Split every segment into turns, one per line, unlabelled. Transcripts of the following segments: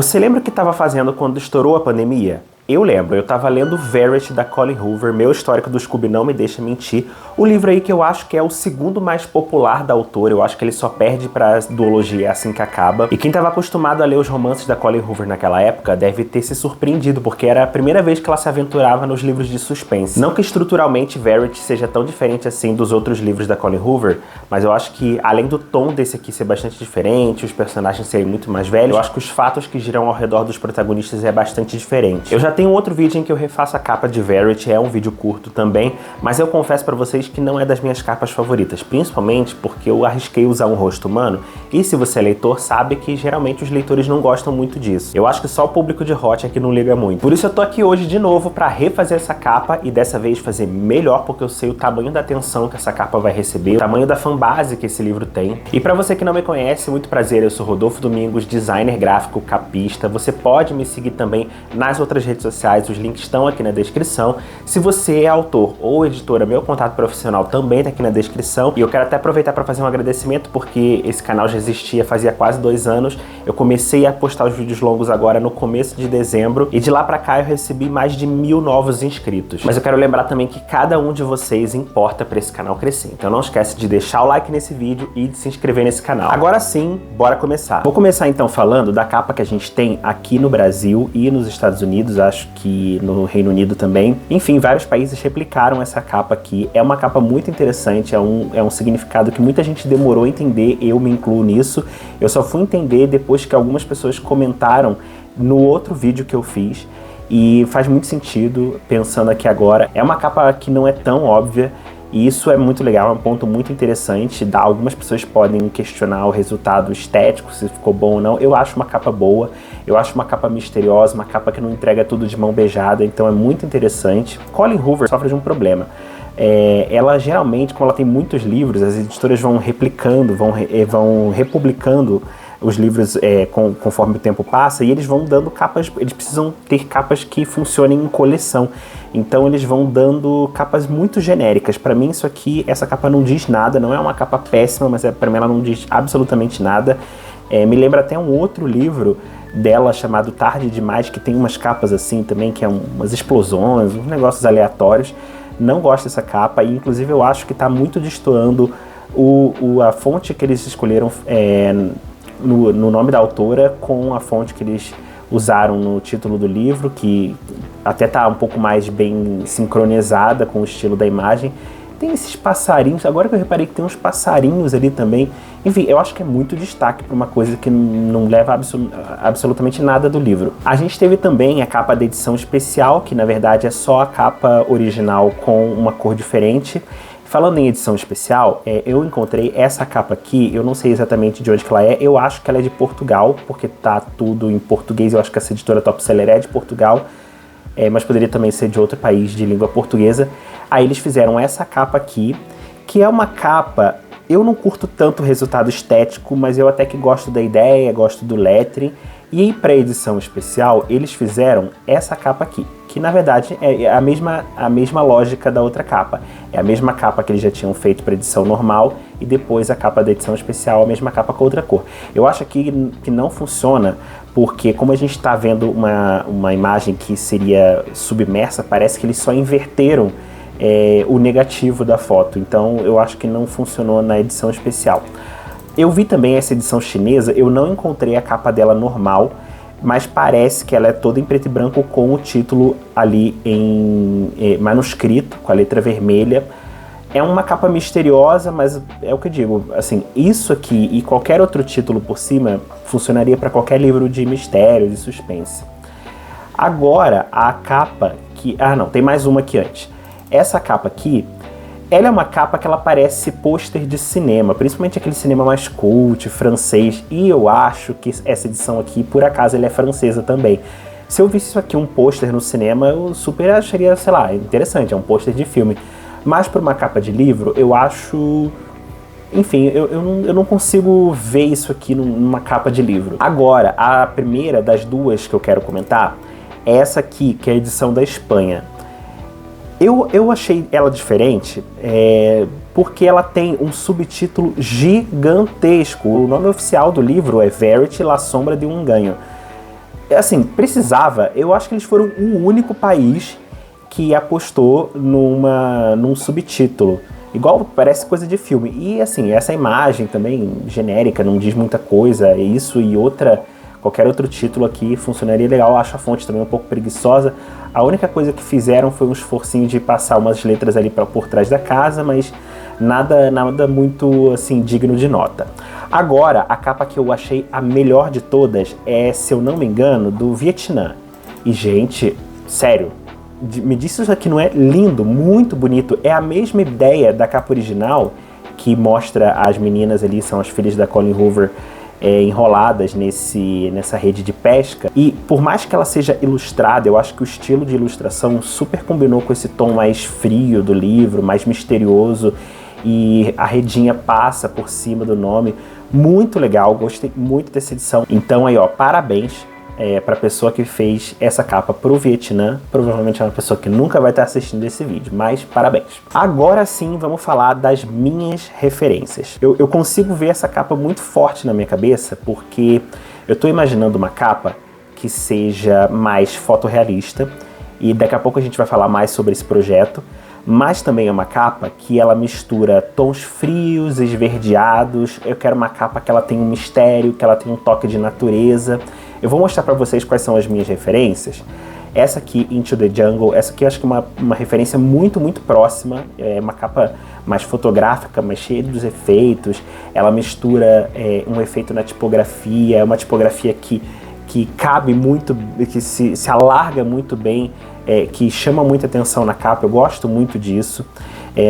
Você lembra o que estava fazendo quando estourou a pandemia? Eu lembro, eu estava lendo Verity, da Colleen Hoover, Meu Histórico do Scooby Não Me Deixa Mentir, o livro aí que eu acho que é o segundo mais popular da autora, eu acho que ele só perde pra duologia Assim que Acaba. E quem estava acostumado a ler os romances da Colleen Hoover naquela época deve ter se surpreendido, porque era a primeira vez que ela se aventurava nos livros de suspense. Não que estruturalmente Verity seja tão diferente assim dos outros livros da Colleen Hoover, mas eu acho que além do tom desse aqui ser bastante diferente, os personagens serem muito mais velhos, eu acho que os fatos que giram ao redor dos protagonistas é bastante diferente. Eu já tenho outro vídeo em que eu refaço a capa de Verity, é um vídeo curto também, mas eu confesso pra vocês que não é das minhas capas favoritas, principalmente porque eu arrisquei usar um rosto humano, e se você é leitor, sabe que geralmente os leitores não gostam muito disso. Eu acho que só o público de Hot é que não liga muito. Por isso eu tô aqui hoje de novo pra refazer essa capa, e dessa vez fazer melhor, porque eu sei o tamanho da atenção que essa capa vai receber, o tamanho da fanbase que esse livro tem. E pra você que não me conhece, muito prazer, eu sou Rodolfo Domingos, designer gráfico, capista. Você pode me seguir também nas outras redes sociais, os links estão aqui na descrição. Se você é autor ou editora, meu contato profissional também tá aqui na descrição. E eu quero até aproveitar para fazer um agradecimento, porque esse canal já existia fazia quase 2 anos. Eu comecei a postar os vídeos longos agora no começo de dezembro, e de lá pra cá eu recebi mais de 1000 novos inscritos. Mas eu quero lembrar também que cada um de vocês importa para esse canal crescer. Então não esquece de deixar o like nesse vídeo e de se inscrever nesse canal. Agora sim, bora começar. Vou começar então falando da capa que a gente tem aqui no Brasil e nos Estados Unidos, acho que no Reino Unido também. Enfim, vários países replicaram essa capa aqui. É uma capa muito interessante, é um significado que muita gente demorou a entender, eu me incluo nisso. Eu só fui entender depois que algumas pessoas comentaram no outro vídeo que eu fiz, e faz muito sentido pensando aqui agora. É uma capa que não é tão óbvia, e isso é muito legal, é um ponto muito interessante. Algumas pessoas podem questionar o resultado estético, se ficou bom ou não. Eu acho uma capa boa, eu acho uma capa misteriosa, uma capa que não entrega tudo de mão beijada, então é muito interessante. Colleen Hoover sofre de um problema. Ela geralmente, como ela tem muitos livros, as editoras vão replicando, vão republicando os livros conforme o tempo passa, e eles vão dando capas, eles precisam ter capas que funcionem em coleção. Então eles vão dando capas muito genéricas. Para mim isso aqui, essa capa não diz nada, não é uma capa péssima, mas para mim ela não diz absolutamente nada. Me lembra até um outro livro dela chamado Tarde Demais, que tem umas capas assim também, que é umas explosões, uns negócios aleatórios. Não gosto dessa capa, e inclusive eu acho que está muito destoando a fonte que eles escolheram no nome da autora com a fonte que eles usaram no título do livro, que até tá um pouco mais bem sincronizada com o estilo da imagem. Tem esses passarinhos, agora que eu reparei que tem uns passarinhos ali também. Enfim, eu acho que é muito destaque para uma coisa que não leva absolutamente nada do livro. A gente teve também a capa da edição especial, que na verdade é só a capa original com uma cor diferente. Falando em edição especial, eu encontrei essa capa aqui, eu não sei exatamente de onde que ela é, eu acho que ela é de Portugal, porque tá tudo em português, eu acho que essa editora Top Seller é de Portugal, mas poderia também ser de outro país de língua portuguesa. Aí eles fizeram essa capa aqui, que é uma capa, eu não curto tanto o resultado estético, mas eu até que gosto da ideia, gosto do lettering. E aí, para edição especial, eles fizeram essa capa aqui, que na verdade é a mesma lógica da outra capa. É a mesma capa que eles já tinham feito para edição normal, e depois a capa da edição especial, a mesma capa com outra cor. Eu acho aqui que não funciona, porque como a gente está vendo uma imagem que seria submersa, parece que eles só inverteram o negativo da foto. Então eu acho que não funcionou na edição especial. Eu vi também essa edição chinesa, eu não encontrei a capa dela normal, mas parece que ela é toda em preto e branco com o título ali em manuscrito, com a letra vermelha. É uma capa misteriosa, mas é o que eu digo, assim, isso aqui e qualquer outro título por cima funcionaria para qualquer livro de mistério, de suspense. Agora, a capa que... Ah, não, tem mais uma aqui antes. Essa capa aqui, ela é uma capa que ela parece pôster de cinema, principalmente aquele cinema mais cult, francês, e eu acho que essa edição aqui, por acaso, ela é francesa também. Se eu visse isso aqui, um pôster no cinema, eu super acharia, sei lá, interessante, é um pôster de filme. Mas para uma capa de livro, eu acho... Enfim, eu não consigo ver isso aqui numa capa de livro. Agora, a primeira das duas que eu quero comentar é essa aqui, que é a edição da Espanha. Eu achei ela diferente porque ela tem um subtítulo gigantesco. O nome oficial do livro é Verity, La Sombra de um Engano. Assim, precisava. Eu acho que eles foram o único país que apostou num subtítulo. Igual parece coisa de filme. E assim, essa imagem também genérica, não diz muita coisa. Isso e qualquer outro título aqui funcionaria legal. Eu acho a fonte também um pouco preguiçosa. A única coisa que fizeram foi um esforcinho de passar umas letras ali por trás da casa, mas nada muito assim digno de nota. Agora, a capa que eu achei a melhor de todas é, se eu não me engano, do Vietnã. E gente, sério, me disse isso aqui, não é lindo, muito bonito. É a mesma ideia da capa original, que mostra as meninas ali, são as filhas da Colleen Hoover, enroladas nessa rede de pesca. E por mais que ela seja ilustrada, eu acho que o estilo de ilustração super combinou com esse tom mais frio do livro, mais misterioso, e a redinha passa por cima do nome. Muito legal, gostei muito dessa edição. Então aí, ó, parabéns para a pessoa que fez essa capa pro Vietnã. Provavelmente é uma pessoa que nunca vai estar assistindo esse vídeo, mas parabéns. Agora sim, vamos falar das minhas referências. Eu consigo ver essa capa muito forte na minha cabeça, porque eu estou imaginando uma capa que seja mais fotorrealista, e daqui a pouco a gente vai falar mais sobre esse projeto, mas também é uma capa que ela mistura tons frios, esverdeados. Eu quero uma capa que ela tenha um mistério, que ela tenha um toque de natureza. Eu vou mostrar para vocês quais são as minhas referências. Essa aqui, Into the Jungle, essa aqui eu acho que é uma referência muito próxima. É uma capa mais fotográfica, mais cheia dos efeitos. Ela mistura um efeito na tipografia, é uma tipografia que cabe muito, que se alarga muito bem, que chama muita atenção na capa. Eu gosto muito disso.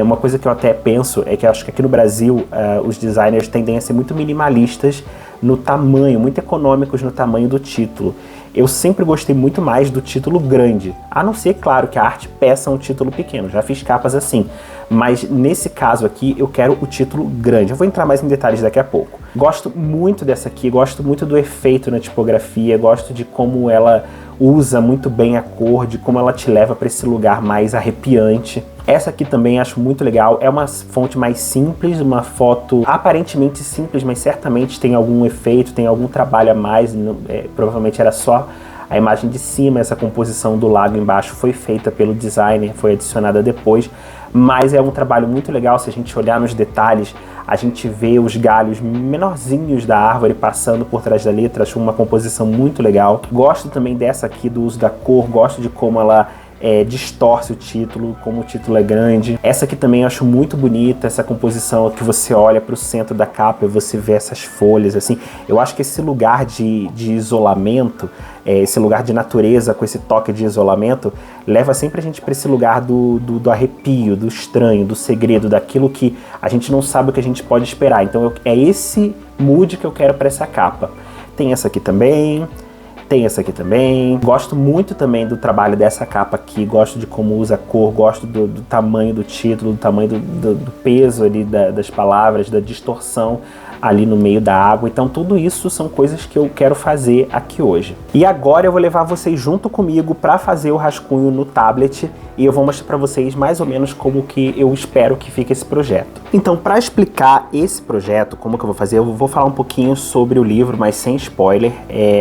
Uma coisa que eu até penso é que eu acho que aqui no Brasil os designers tendem a ser muito minimalistas no tamanho, muito econômicos no tamanho do título. Eu sempre gostei muito mais do título grande, a não ser, claro, que a arte peça um título pequeno. Já fiz capas assim, mas nesse caso aqui eu quero o título grande. Eu vou entrar mais em detalhes daqui a pouco. Gosto muito dessa aqui, gosto muito do efeito na tipografia, gosto de como ela usa muito bem a cor, de como ela te leva para esse lugar mais arrepiante. Essa aqui também acho muito legal, é uma fonte mais simples, uma foto aparentemente simples, mas certamente tem algum efeito, tem algum trabalho a mais. Provavelmente era só a imagem de cima, essa composição do lago embaixo foi feita pelo designer, foi adicionada depois, mas é um trabalho muito legal. Se a gente olhar nos detalhes, a gente vê os galhos menorzinhos da árvore passando por trás da letra. Acho uma composição muito legal. Gosto também dessa aqui, do uso da cor, gosto de como ela distorce o título, como o título é grande. Essa aqui também eu acho muito bonita, essa composição que você olha para o centro da capa e você vê essas folhas, assim. Eu acho que esse lugar de isolamento, esse lugar de natureza com esse toque de isolamento, leva sempre a gente para esse lugar do arrepio, do estranho, do segredo, daquilo que a gente não sabe o que a gente pode esperar. Então é esse mood que eu quero para essa capa. Tem essa aqui também. Tem essa aqui também. Gosto muito também do trabalho dessa capa aqui. Gosto de como usa a cor, gosto do tamanho do título, do tamanho do peso ali das palavras, da distorção ali no meio da água. Então tudo isso são coisas que eu quero fazer aqui hoje. E agora eu vou levar vocês junto comigo para fazer o rascunho no tablet, e eu vou mostrar para vocês mais ou menos como que eu espero que fique esse projeto. Então, para explicar esse projeto, como que eu vou fazer, eu vou falar um pouquinho sobre o livro, mas sem spoiler,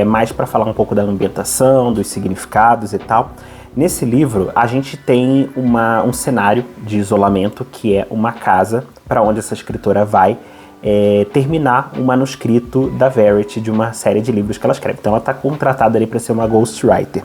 mais para falar um pouco da ambientação, dos significados e tal. Nesse livro, a gente tem um cenário de isolamento, que é uma casa para onde essa escritora vai terminar um manuscrito da Verity, de uma série de livros que ela escreve. Então ela está contratada ali para ser uma ghostwriter.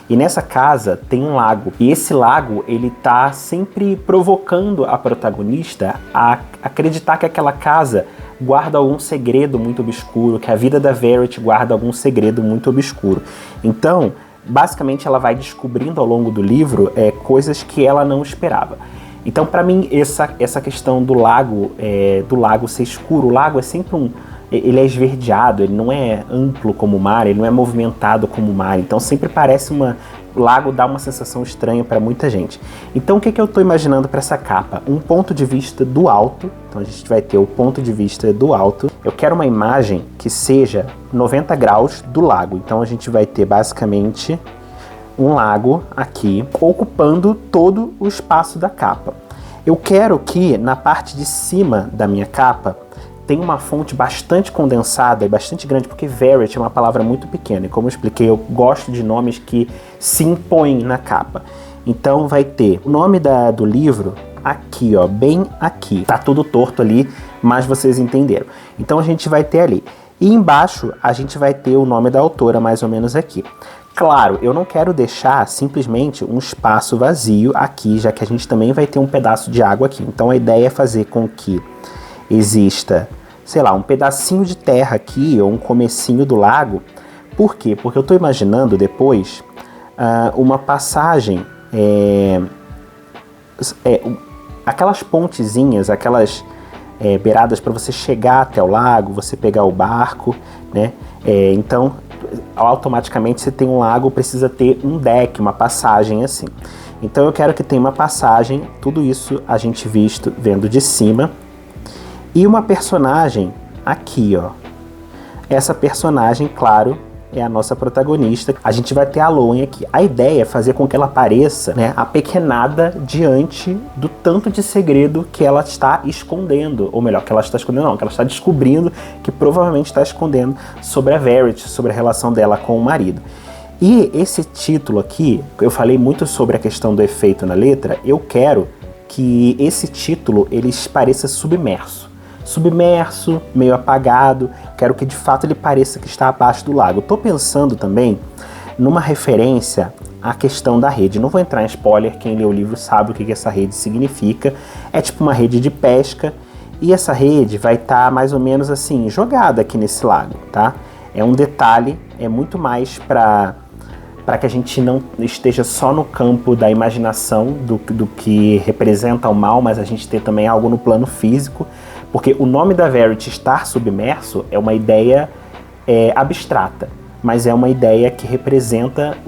E nessa casa tem um lago, e esse lago ele tá sempre provocando a protagonista a acreditar que aquela casa guarda algum segredo muito obscuro, que a vida da Verity guarda algum segredo muito obscuro. Então, basicamente, ela vai descobrindo ao longo do livro coisas que ela não esperava. Então, para mim, essa questão do lago ser escuro, o lago é sempre ele é esverdeado, ele não é amplo como o mar, ele não é movimentado como o mar, então sempre parece o lago dá uma sensação estranha para muita gente. Então, o que eu estou imaginando para essa capa? Um ponto de vista do alto, então a gente vai ter o ponto de vista do alto. Eu quero uma imagem que seja 90 graus do lago, então a gente vai ter basicamente um lago aqui, ocupando todo o espaço da capa. Eu quero que na parte de cima da minha capa tem uma fonte bastante condensada e bastante grande, porque Verity é uma palavra muito pequena, e como eu expliquei, eu gosto de nomes que se impõem na capa. Então vai ter o nome do livro aqui, ó, bem aqui. Tá tudo torto ali, mas vocês entenderam. Então a gente vai ter ali. E embaixo a gente vai ter o nome da autora, mais ou menos aqui. Claro, eu não quero deixar simplesmente um espaço vazio aqui, já que a gente também vai ter um pedaço de água aqui. Então a ideia é fazer com que exista, sei lá, um pedacinho de terra aqui, ou um comecinho do lago. Por quê? Porque eu estou imaginando depois uma passagem, aquelas pontezinhas, aquelas beiradas para você chegar até o lago, você pegar o barco, né? Então, automaticamente você tem um lago, precisa ter um deck, uma passagem assim. Então eu quero que tenha uma passagem, tudo isso a gente vendo de cima. E uma personagem aqui, ó. Essa personagem, claro, é a nossa protagonista. A gente vai ter a Lowen aqui. A ideia é fazer com que ela pareça, né, apequenada diante do tanto de segredo que ela está escondendo. Ou melhor, que ela está escondendo não, que ela está descobrindo, que provavelmente está escondendo sobre a Verity, sobre a relação dela com o marido. E esse título aqui, eu falei muito sobre a questão do efeito na letra, eu quero que esse título ele pareça submerso, meio apagado, quero que de fato ele pareça que está abaixo do lago. Estou pensando também numa referência à questão da rede. Não vou entrar em spoiler, quem lê o livro sabe o que essa rede significa. É tipo uma rede de pesca e essa rede vai estar mais ou menos assim, jogada aqui nesse lago, tá? É um detalhe, é muito mais para que a gente não esteja só no campo da imaginação do que representa o mal, mas a gente ter também algo no plano físico. Porque o nome da Verity estar submerso é uma ideia abstrata, mas é uma ideia que representa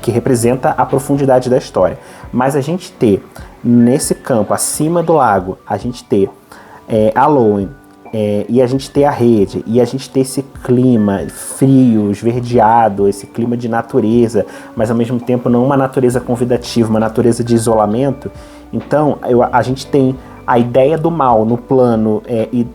que representa a profundidade da história. Mas a gente ter nesse campo, acima do lago, a gente ter a Lowen, e a gente ter a rede, e a gente ter esse clima frio, esverdeado, esse clima de natureza, mas ao mesmo tempo não uma natureza convidativa, uma natureza de isolamento. Então a gente tem a ideia do mal no plano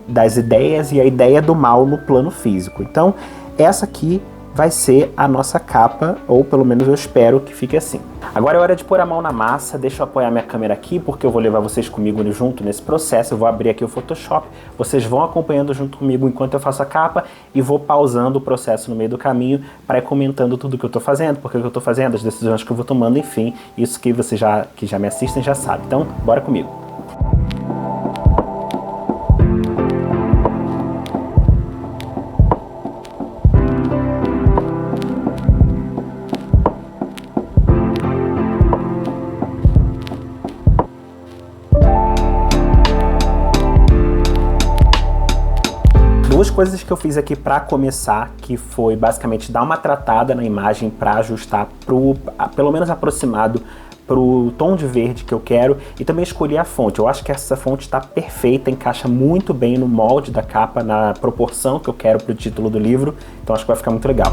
das ideias e a ideia do mal no plano físico. Então, essa aqui vai ser a nossa capa, ou pelo menos eu espero que fique assim. Agora é hora de pôr a mão na massa, deixa eu apoiar minha câmera aqui, porque eu vou levar vocês comigo junto nesse processo. Eu vou abrir aqui o Photoshop, vocês vão acompanhando junto comigo enquanto eu faço a capa e vou pausando o processo no meio do caminho para ir comentando tudo que eu tô fazendo, porque eu tô fazendo, as decisões que eu vou tomando, enfim, isso que vocês que já me assistem já sabem. Então, bora comigo. Duas coisas que eu fiz aqui para começar, que foi basicamente dar uma tratada na imagem para ajustar pelo menos aproximado pro tom de verde que eu quero, e também escolhi a fonte. Eu acho que essa fonte está perfeita, encaixa muito bem no molde da capa, na proporção que eu quero pro título do livro, então acho que vai ficar muito legal.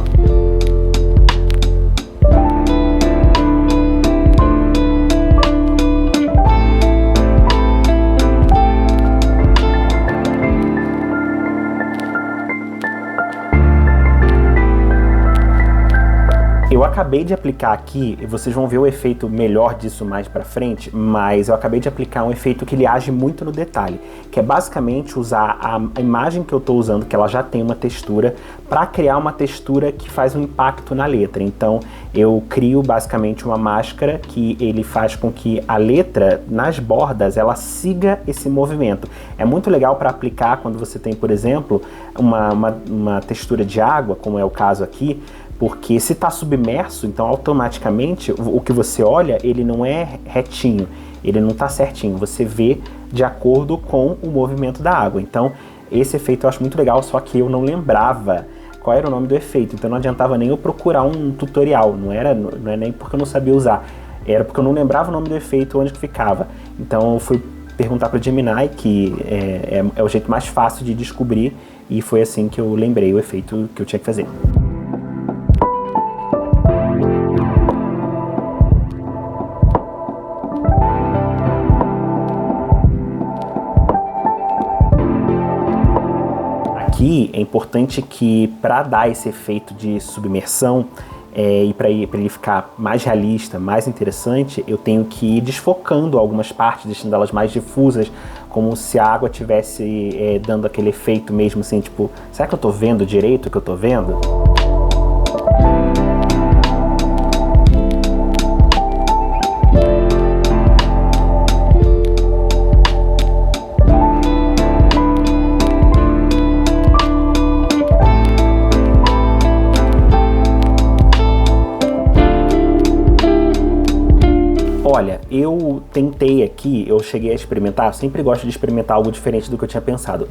Eu acabei de aplicar aqui, e vocês vão ver o efeito melhor disso mais pra frente, mas eu acabei de aplicar um efeito que ele age muito no detalhe, que é basicamente usar a imagem que eu tô usando, que ela já tem uma textura, para criar uma textura que faz um impacto na letra. Então eu crio basicamente uma máscara que ele faz com que a letra, nas bordas, ela siga esse movimento. É muito legal para aplicar quando você tem, por exemplo, uma textura de água, como é o caso aqui, porque se está submerso, então automaticamente o que você olha, ele não é retinho, ele não está certinho, você vê de acordo com o movimento da água. Então esse efeito eu acho muito legal, só que eu não lembrava qual era o nome do efeito, então não adiantava nem eu procurar um tutorial, não é nem porque eu não sabia usar, era porque eu não lembrava o nome do efeito, onde que ficava. Então eu fui perguntar para o Gemini, que é o jeito mais fácil de descobrir, e foi assim que eu lembrei o efeito que eu tinha que fazer. aqui, é importante que, para dar esse efeito de submersão, e para ele ficar mais realista, mais interessante, eu tenho que ir desfocando algumas partes, deixando elas mais difusas, como se a água estivesse dando aquele efeito mesmo assim, tipo, será que eu tô vendo direito o que eu tô vendo? Olha, eu tentei aqui, eu cheguei a experimentar, eu sempre gosto de experimentar algo diferente do que eu tinha pensado,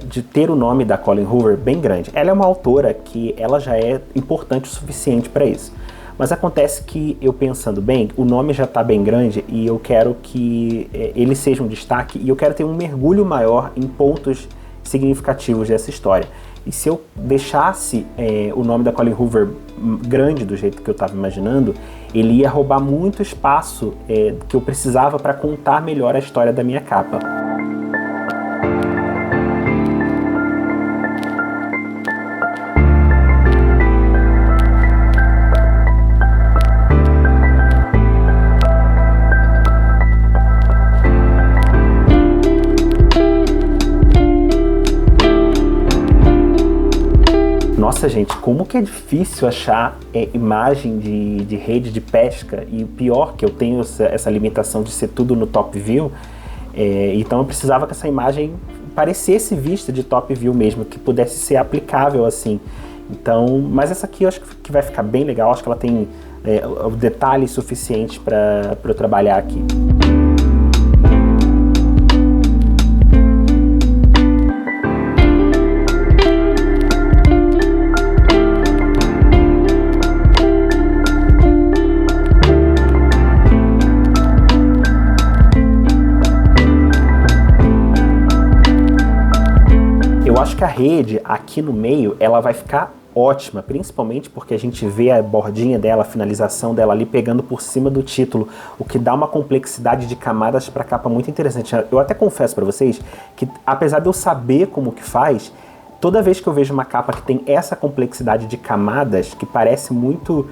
de ter o nome da Colleen Hoover bem grande. Ela é uma autora que ela já é importante o suficiente para isso. Mas acontece que, eu pensando bem, o nome já está bem grande e eu quero que ele seja um destaque e eu quero ter um mergulho maior em pontos significativos dessa história. E se eu deixasse o nome da Colleen Hoover grande do jeito que eu estava imaginando, ele ia roubar muito espaço que eu precisava para contar melhor a história da minha capa. Nossa, gente, como que é difícil achar imagem de rede de pesca, e o pior que eu tenho essa limitação de ser tudo no top view, então eu precisava que essa imagem parecesse vista de top view mesmo, que pudesse ser aplicável assim. Então, mas essa aqui eu acho que vai ficar bem legal, acho que ela tem o detalhe suficiente para eu trabalhar aqui. Eu acho que a rede aqui no meio, ela vai ficar ótima, principalmente porque a gente vê a bordinha dela, a finalização dela ali pegando por cima do título, o que dá uma complexidade de camadas para a capa muito interessante. Eu até confesso para vocês que, apesar de eu saber como que faz, toda vez que eu vejo uma capa que tem essa complexidade de camadas, que parece muito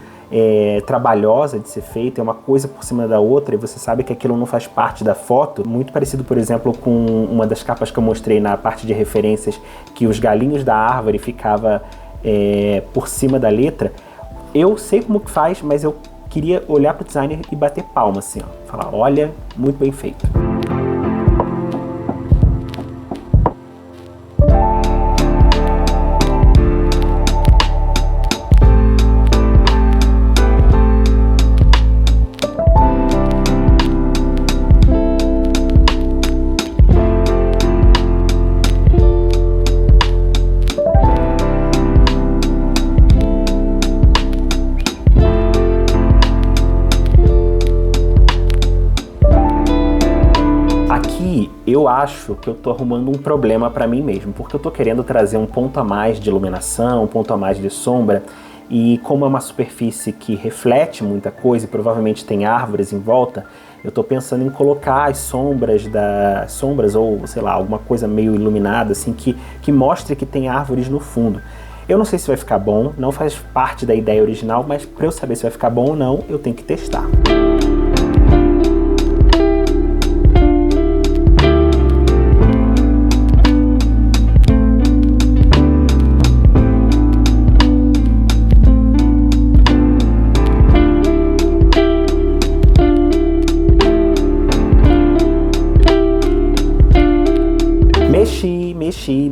trabalhosa de ser feita, é uma coisa por cima da outra e você sabe que aquilo não faz parte da foto, muito parecido, por exemplo, com uma das capas que eu mostrei na parte de referências, que os galinhos da árvore ficava por cima da letra. Eu sei como que faz, mas eu queria olhar pro designer e bater palma assim, ó, falar, olha, muito bem feito. Eu acho que eu tô arrumando um problema para mim mesmo, porque eu tô querendo trazer um ponto a mais de iluminação, um ponto a mais de sombra, e como é uma superfície que reflete muita coisa e provavelmente tem árvores em volta, eu tô pensando em colocar as sombras ou, sei lá, alguma coisa meio iluminada, assim, que mostre que tem árvores no fundo. Eu não sei se vai ficar bom, não faz parte da ideia original, mas para eu saber se vai ficar bom ou não, eu tenho que testar.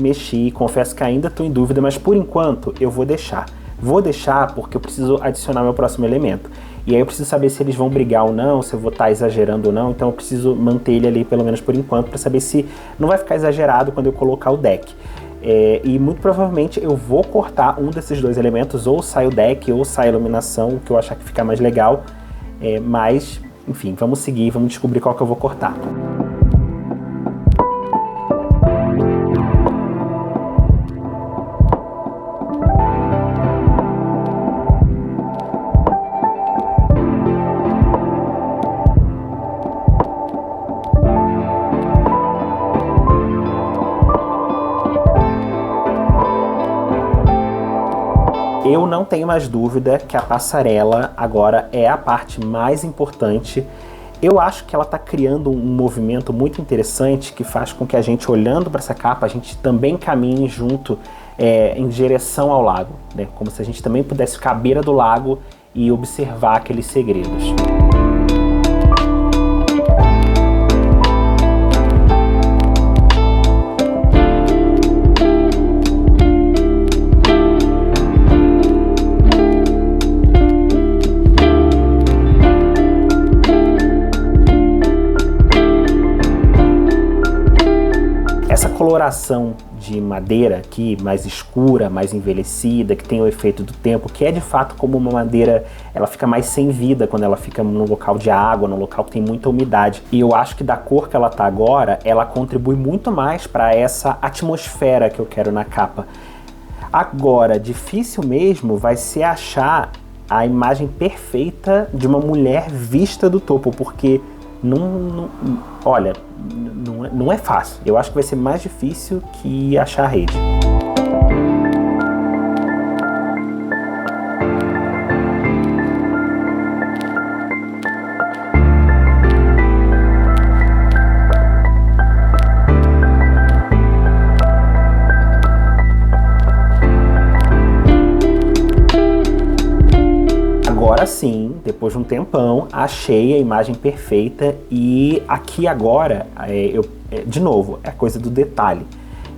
Mexi, confesso que ainda estou em dúvida, mas por enquanto eu vou deixar. Vou deixar porque eu preciso adicionar meu próximo elemento. E aí eu preciso saber se eles vão brigar ou não, se eu vou estar exagerando ou não, então eu preciso manter ele ali pelo menos por enquanto para saber se não vai ficar exagerado quando eu colocar o deck. E muito provavelmente eu vou cortar um desses dois elementos, ou sai o deck ou sai a iluminação, o que eu achar que fica mais legal. Mas, enfim, vamos seguir, vamos descobrir qual que eu vou cortar. Eu não tenho mais dúvida que a passarela agora é a parte mais importante. Eu acho que ela está criando um movimento muito interessante que faz com que a gente, olhando para essa capa, a gente também caminhe junto em direção ao lago, né? Como se a gente também pudesse ficar à beira do lago e observar aqueles segredos. Essa coloração de madeira aqui, mais escura, mais envelhecida, que tem o efeito do tempo, que é de fato como uma madeira, ela fica mais sem vida quando ela fica num local de água, num local que tem muita umidade. E eu acho que da cor que ela tá agora, ela contribui muito mais para essa atmosfera que eu quero na capa. Agora, difícil mesmo vai ser achar a imagem perfeita de uma mulher vista do topo, porque olha, não é fácil. Eu acho que vai ser mais difícil que achar a rede. Agora sim, depois de um tempão, achei a imagem perfeita e aqui agora, de novo, é a coisa do detalhe.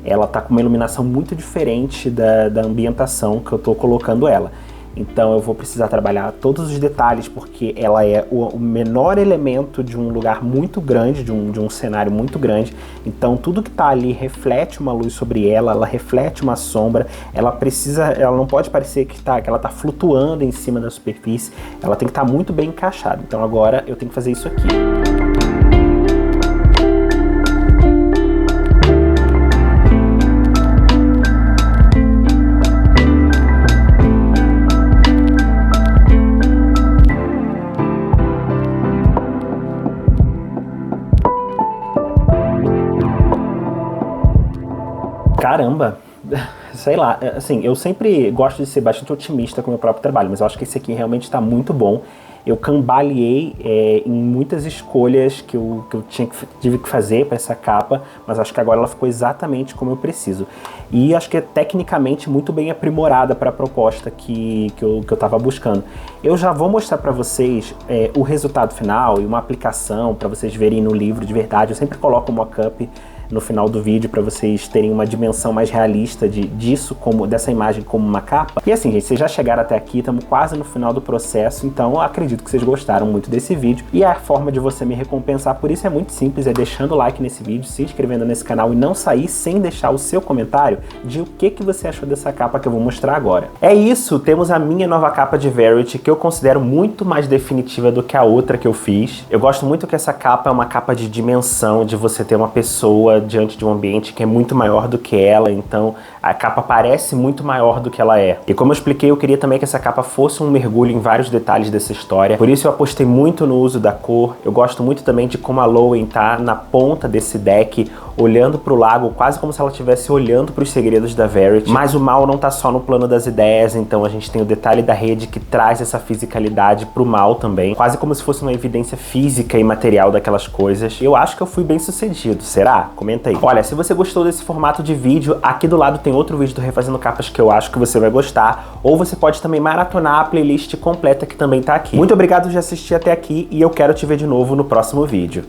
Ela tá com uma iluminação muito diferente da ambientação que eu tô colocando ela. Então eu vou precisar trabalhar todos os detalhes porque ela é o menor elemento de um lugar muito grande, de um cenário muito grande. Então tudo que tá ali reflete uma luz sobre ela, ela reflete uma sombra, ela não pode parecer que ela tá flutuando em cima da superfície, ela tem que estar muito bem encaixada. Então agora eu tenho que fazer isso aqui. Caramba, sei lá, assim, eu sempre gosto de ser bastante otimista com o meu próprio trabalho, mas eu acho que esse aqui realmente está muito bom. Eu cambaleei em muitas escolhas que eu tive que fazer para essa capa, mas acho que agora ela ficou exatamente como eu preciso. E acho que é tecnicamente muito bem aprimorada para a proposta que eu estava buscando. Eu já vou mostrar para vocês o resultado final e uma aplicação para vocês verem no livro de verdade. Eu sempre coloco um mock-up no final do vídeo para vocês terem uma dimensão mais realista dessa imagem como uma capa. E assim, gente, vocês já chegaram até aqui, estamos quase no final do processo, então eu acredito que vocês gostaram muito desse vídeo. E a forma de você me recompensar por isso é muito simples, é deixando o like nesse vídeo, se inscrevendo nesse canal e não sair sem deixar o seu comentário de o que você achou dessa capa que eu vou mostrar agora. É isso, temos a minha nova capa de Verity, que eu considero muito mais definitiva do que a outra que eu fiz. Eu gosto muito que essa capa é uma capa de dimensão, de você ter uma pessoa diante de um ambiente que é muito maior do que ela, então a capa parece muito maior do que ela é. E como eu expliquei, eu queria também que essa capa fosse um mergulho em vários detalhes dessa história, por isso eu apostei muito no uso da cor. Eu gosto muito também de como a Lowen tá na ponta desse deck, olhando pro lago, quase como se ela estivesse olhando para os segredos da Verity. Mas o mal não tá só no plano das ideias, então a gente tem o detalhe da rede que traz essa fisicalidade pro mal também, quase como se fosse uma evidência física e material daquelas coisas. Eu acho que eu fui bem sucedido, será? Comenta aí. Olha, se você gostou desse formato de vídeo, aqui do lado tem outro vídeo do Refazendo Capas que eu acho que você vai gostar, ou você pode também maratonar a playlist completa que também tá aqui. Muito obrigado por assistir até aqui e eu quero te ver de novo no próximo vídeo.